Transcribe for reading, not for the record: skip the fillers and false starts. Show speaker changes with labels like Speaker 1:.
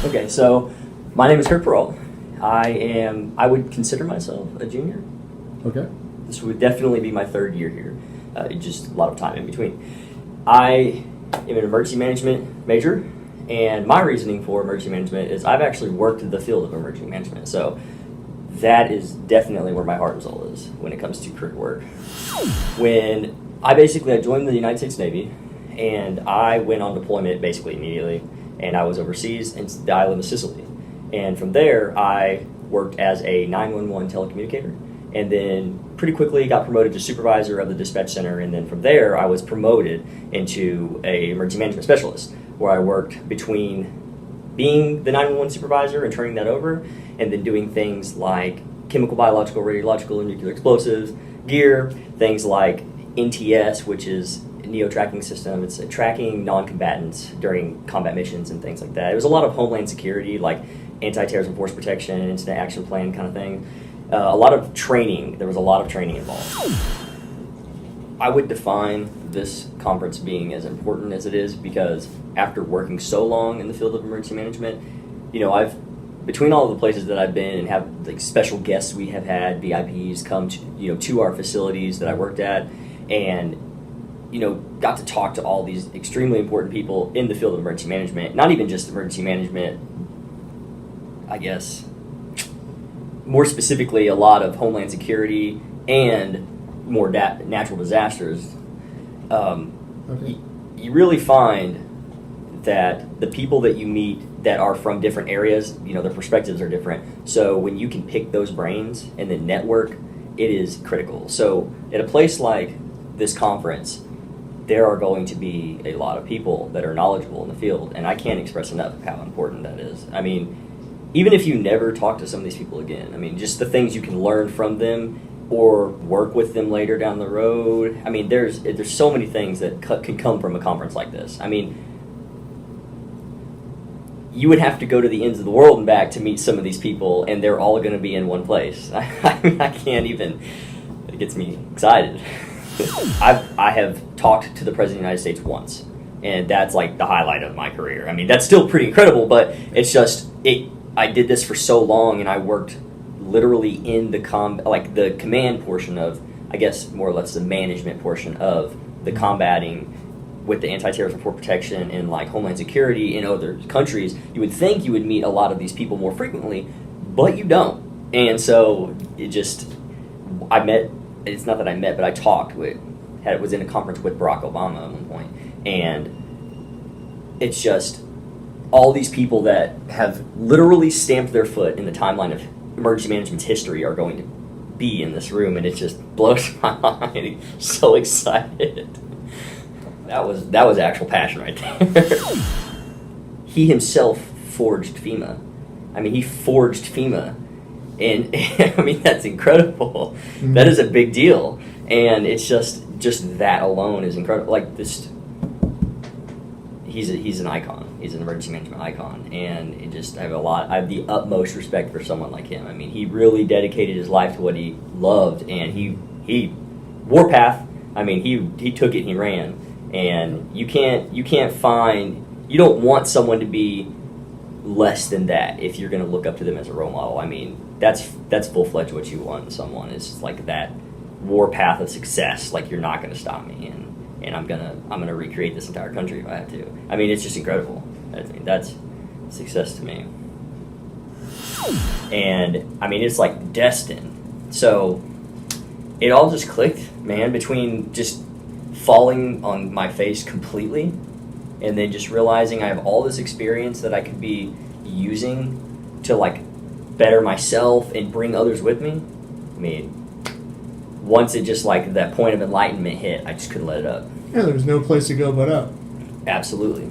Speaker 1: Okay, so my name is Kirk Perrault. I would consider myself a junior.
Speaker 2: Okay.
Speaker 1: This would definitely be my third year here. Just a lot of time in between. I am an emergency management major, and my reasoning for emergency management is I've actually worked in the field of emergency management. So that is definitely where my heart and soul is when it comes to career work. When I joined the United States Navy, and I went on deployment basically immediately, and I was overseas in the island of Sicily. And from there, I worked as a 911 telecommunicator, and then pretty quickly got promoted to supervisor of the dispatch center, and then from there, I was promoted into a emergency management specialist, where I worked between being the 911 supervisor and turning that over, and then doing things like chemical, biological, radiological, and nuclear explosives gear, things like NTS, which is a NEO tracking system. It's tracking non-combatants during combat missions and things like that. It was a lot of homeland security, like anti-terrorism force protection, incident action plan kind of thing. A lot of training. There was a lot of training involved. I would define this conference being as important as it is because after working so long in the field of emergency management, I've between all of the places that I've been and have like special guests we have had, VIPs come to our facilities that I worked at, and got to talk to all these extremely important people in the field of emergency management. Not even just emergency management, I guess. More specifically, a lot of homeland security and more natural disasters.
Speaker 2: Okay.
Speaker 1: You really find that the people that you meet that are from different areas, their perspectives are different. So when you can pick those brains and then network, it is critical. So at a place like this conference, there are going to be a lot of people that are knowledgeable in the field, and I can't express enough how important that is. I mean, even if you never talk to some of these people again, just the things you can learn from them or work with them later down the road. There's so many things that can come from a conference like this. You would have to go to the ends of the world and back to meet some of these people, and they're all going to be in one place. I can't even. It gets me excited. I have talked to the President of the United States once, and that's like the highlight of my career. That's still pretty incredible, but it's just I did this for so long, and I worked literally in the the command portion of, I guess, more or less the management portion of the combating with the anti-terrorism force protection and like homeland security in other countries. You would think you would meet a lot of these people more frequently, but you don't. And so it's not that I met, but I talked with, was in a conference with Barack Obama at one point, and it's just all these people that have literally stamped their foot in the timeline of emergency management's history are going to be in this room, and it just blows my mind. I'm so excited. That was actual passion right there. He himself forged FEMA. He forged FEMA, and that's incredible. Mm-hmm. That is a big deal, and it's just that alone is incredible. Like this, he's an icon. He's an emergency management icon, and I have the utmost respect for someone like him. He really dedicated his life to what he loved, and he warpath. He took it and he ran. And you don't want someone to be less than that if you're going to look up to them as a role model. That's full-fledged what you want in someone. It's like that warpath of success. Like, you're not going to stop me, and I'm gonna recreate this entire country if I have to. It's just incredible. That's success to me. And it's like destined. So it all just clicked, man, between just falling on my face completely and then just realizing I have all this experience that I could be using to like better myself and bring others with me. Once it just like that point of enlightenment hit, I just couldn't let it up.
Speaker 2: Yeah, there's no place to go but up.
Speaker 1: Absolutely.